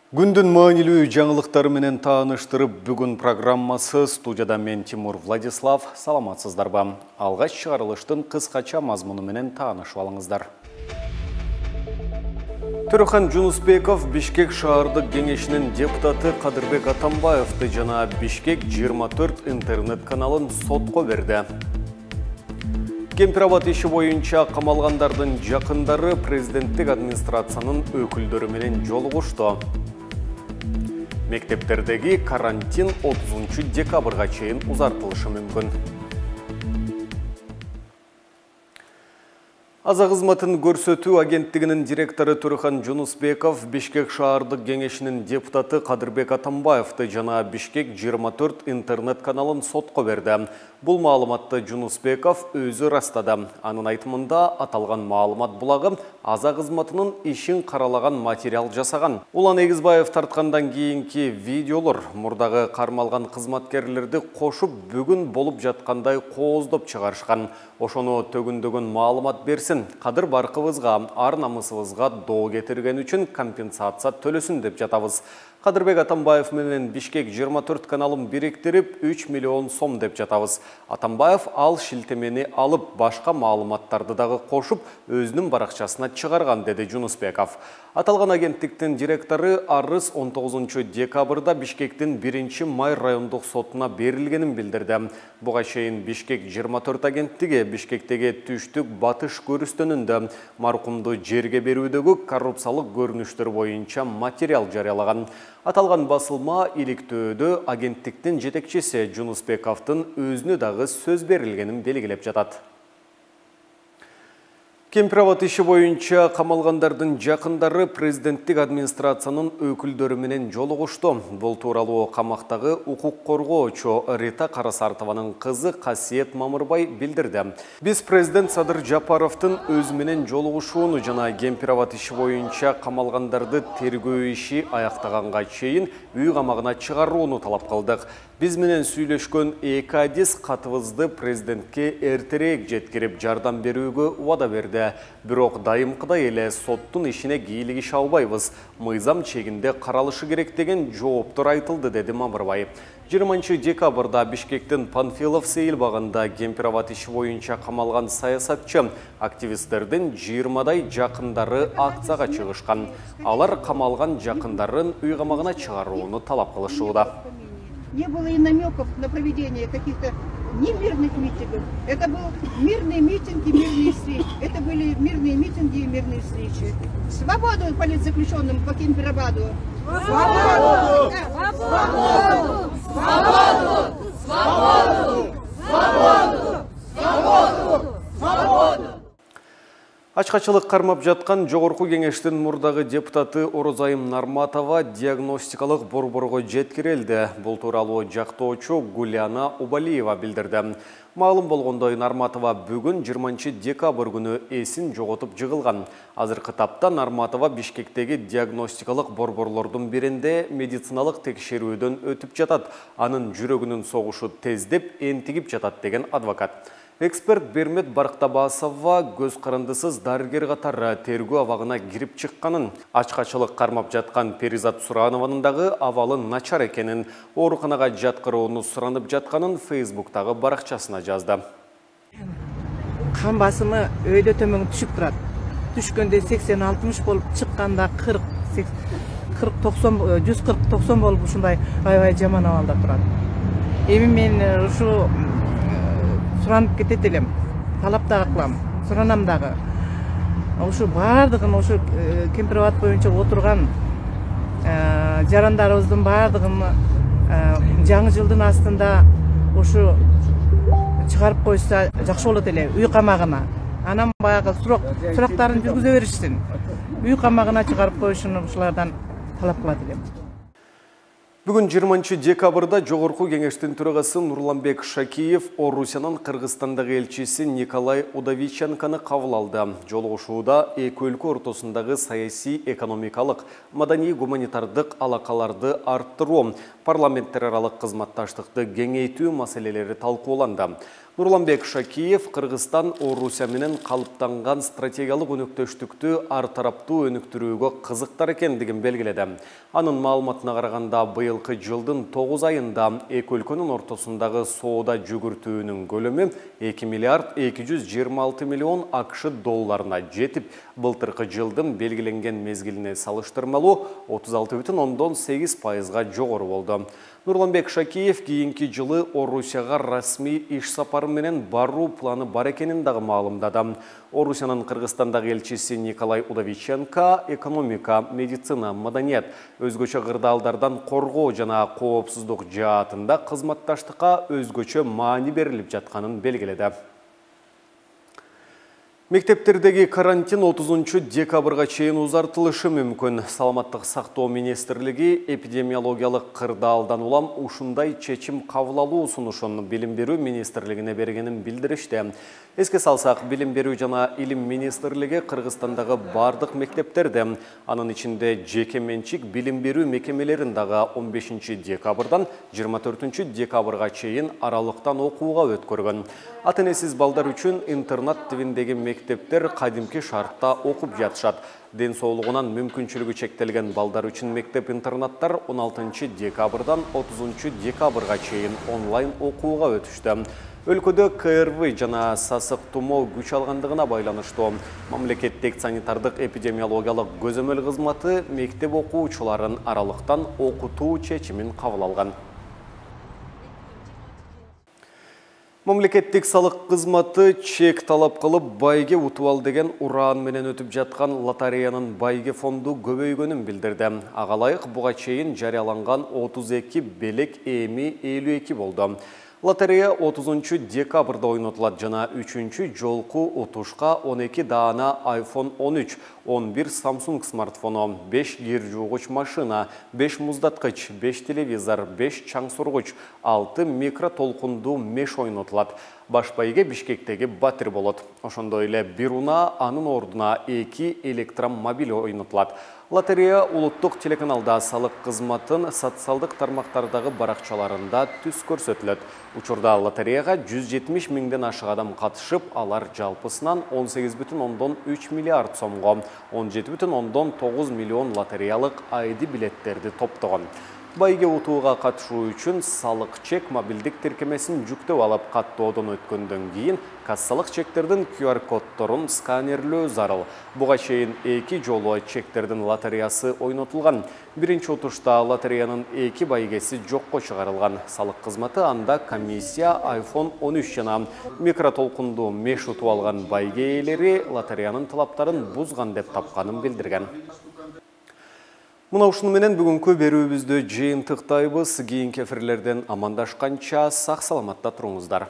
Күндүн маанилүү жаңылыктары менен тааныштырып, бүгүн программасы студияда мен Тимур Владислав. Саламатсыздарбы. Алгач чыгарылыштын кыскача мазмуну менен таанышып алыңыздар. Төрөхан Жунусбеков Бишкек шаардык кеңешинин депутаты Кадырбек Атамбаевди жана Бишкек 24 интернет каналын сотко берди. Кемпирабад иши боюнча камалгандардын жакындары президенттик администрациянын өкүлдөрү менен жолугушту. Мектептердеги карантин 30 декабрга чейин узартылышы мүмкүн. Аза кызматын көрсөтүү агенттигинин директору Төрөхан Жунусбеков Бишкек шаардык кеңешинин депутаты Кадырбек Атамбаевди жана Бишкек 24 интернет каналын сотко берди. Бул маалыматты Жунусбеков өзү растады. Анын айтымында аталган маалымат булагы аза кызматынын ишин каралаган материал жасаган. Улан Эгизбаев тарткандан кийинки видеолор мурдагы кармалган кызматкерлерди кошуп бүгүн болуп жаткандай кооздоп чыгарышкан. Ошону төгүндөгөн маалымат берсин, кадыр баркыбызга, ар намысыбызга доо кетирген үчүн компенсация төлөсүн деп жатабыз. Кадырбек Атамбаев менен Бишкек 24 каналын бириктирип 3 миллион сом деп жатабыз. Атамбаев ал шилтемени алып, башка маалыматтарды дагы кошуп, өзүнүн баракчасына чыгарган, деди Жунусбеков. Аталган агенттиктин директору арыз 19 декабрда Бишкектин 1 май райондук сотуна берилгенин билдирди. Буга чейин Бишкек 24 агенттиги Бишкектеги түштүк батыш көрүстөнүндө маркумду жерге берүүдөгү коррупциялык көрүнүштөр боюнча материал жарыялаган. Аталган басылма иликтөөдө агенттиктин жетекчиси Жунусбековдун өзүнө дагы сөз берилгенин белгилеп жатат. Кемпирабад иши боюнча камалгандардын жакындары президенттик администрациянын өкүлдөрү менен жолугушту. Бул тууралуу камактагы укук коргоочу Рита Карасартованын кызы Касиет Мамырбай билдирди. Биз президент Садыр Жапаровдун өзү менен жолугушууну жана Кемпирабад иши боюнча камалгандарды тергөө иши аяктаганга чейин үй камагына чыгарууну талап кылдык. Биз менен сүйлөшкөн эки адис катыбызды президентке эртерээк жеткирип жардам берүүгө убада берди. Бирок дайымкыдай эле соттун ишине кийлигише албайбыз. Мыйзам чегинде каралышы керек деген жооптор айтылды, деди Мамырбай. 20 декабрда Бишкектин Панфилов сейилбагында Кемпирабад иши боюнча камалган саясатчы активисттердин 20дай жакындары акцияга чыгышкан. Алар камалган жакындарын үй камагына чыгарууну талап кылышууда. Не было и намеков на проведение каких-то немирных митингов. Это был мирные митинги, мирные встречи. Это были мирные митинги и мирные встречи. Свободу политзаключенным по Кемпирабаду! Свободу! Свободу! Свободу! Свободу! Свободу! Свободу! Свободу! Ачкачылык кармап жаткан жогорку кеңештин мурдагы депутаты Орозайым Нарматова диагностикалык борборго жеткирилди. Бул тууралуу жактоочу Гуляна Убалиева билдирди. Маалым болгондой, Нарматова бүгүн 20 декабрь күнү эсин жоготуп жыгылган. Азыркы тапта Нарматова Бишкектеги диагностикалык борборлордун биринде медициналык текшерүүдөн өтүп жатат. Анын жүрөгүнүн согушу тездеп, энтигип жатат деген адвокат. Эксперт Бермет Барктабасова көз карандысыз дарыгер катары тергөө абагына кирип чыкканын, ачкачылык кармап жаткан Перизат Суранованын дагы абалы начар экенин, ооруканага жаткырууну суранып жатканын Фейсбуктагы баракчасына жазды. Кан басымы өйдө төмөн түшүп турат. Түшкөндө 80-60 болуп, чыкканда 140-90 болуп ушундай аябай жаман абалда турат. Эми мен ушу суранып кетет элем, талап дагы кылам, суранам дагы. Ушу бардыгын ушу Кемпирабад боюнча отурган жарандарыбыздын бардыгын жаңы жылдын астында ушу чыгарып койса жакшы болот эле, үй камагына. Анан баягы сурактарын жүргүзө беришсин. Үй камагына чыгарып коюшуну ушулардан талап кылат элем. Бүгін 20 декабрда жогорку кеңештин төрагасы Нурланбек Шакиев Орусиянын Кыргызстандагы элчиси Николай Удовиченконы кабыл алды. Жолугушууда эки өлкө ортосундагы саясий, экономикалык, маданий, гуманитардык алакаларды арттыруу, парламенттер аралык кызматташтыкты кеңейтүү маселелери талкууланды. Нурланбек Шакиев Кыргызстан Орусия менен калыптанган стратегиялык өнөктөштүктү ар тараптуу өнүктүрүүгө кызыктар экендигин белгиледи. Анын маалыматына караганда быйылкы жылдын 9 айында эки өлкөнүн ортосундагы соода жүгүртүүнүн көлөмү 2 миллиард 226 миллион АКШ долларына жетип, былтыркы жылдын белгиленген мезгилине салыштырмалуу 36,8% жогору болду. Нурланбек Шакиев кийинки жылы Орусияга расмий иш сапары менен баруу планы бар экенин дагы маалымдады. Орусиянын Кыргызстандагы элчиси Николай Удовиченко экономика, медицина, маданият, өзгөчө кырдаалдардан коргоо жана коопсуздук жаатында кызматташтыкка өзгөчө маани берилип жатканын белгиледи. Мектептердеги карантин 30 декабрга чейин узартылышы мүмкүн. Саламаттык сактоо министрлиги эпидемиологиялык кырдаалдан улам ушундай чечим кабыл алуу сунушун билим берүү министрлигине бергенин билдиришти. Эске салсак, билим берүү жана илим министрлиги Кыргызстандагы бардык мектептерде, анын ичинде жеке менчик билим берүү мекемелерин дагы 15 декабрдан 24 декабрга чейин аралыктан окууга өткөргөн. Ата-энесиз балдар үчүн интернат тибиндеги мектептер кадимки шартта окуп жатышат. Ден соолугунан мүмкүнчүлүгү чектелген балдар үчүн мектеп-интернаттар 16 декабрдан 30 декабрга чейин онлайн окууга өтүштү. Өлкөдө КРВ жана сасык тумоо күч алгандыгына байланыштуу мамлекеттик санитардык эпидемиологиялык көзөмөл кызматы мектеп окуучуларын аралыктан окутуу чечимин кабыл алган. Мамлекеттик салык кызматы чек талап кылып байге утуп ал деген ураан менен өтүп жаткан лотереянын байге фонду көбөйгөнүн билдирди. Ага ылайык буга чейин жарыяланган 32 белек эми 52 болду. Лотерея 30 декабрда ойнотулат жана 3-чү жолку утушка 12 даана iPhone 13, 11 Samsung смартфону, 5 кир жуугуч машина, 5 муздаткыч, 5 телевизор, 5 чаң сургуч, 6 микротолкундуу меш ойнотулат. Баш байге Бишкектеги Батир болот. Ошондой эле бир уна анын ордуна 2 электромобиль ойнотулат. Лотерея улуттук телеканалда салык кызматын социалдык тармактардагы баракчаларында түз көрсөтүлөт. Учурда лотереяга 170 миңден ашык адам катышып, алар жалпысынан 18,3 миллиард сомго 17,9 миллион лотереялык айди билеттерди топтогон. Байге утууга катышуу үчүн салык чек мобилдик тиркемесин жүктөп алып, каттоодон өткөндөн кийин кассалык чектердин QR-коддорун сканерлөө зарыл. Буга чейин 2 жолу чектердин лотереясы ойнотулган. Биринчи утушта лотереянын 2 байгеси жокко чыгарылган. Салык кызматы анда комиссия iPhone 13 жана микротолкундуу меш утуп алган байге ээлери лотереянын талаптарын бузган деп тапканын билдирген. Мына ушуну менен бүгүнкү берүүбүздү жыйынтыктайбыз. Кийинки эфирлерден амандашканча сак саламатта туруңуздар.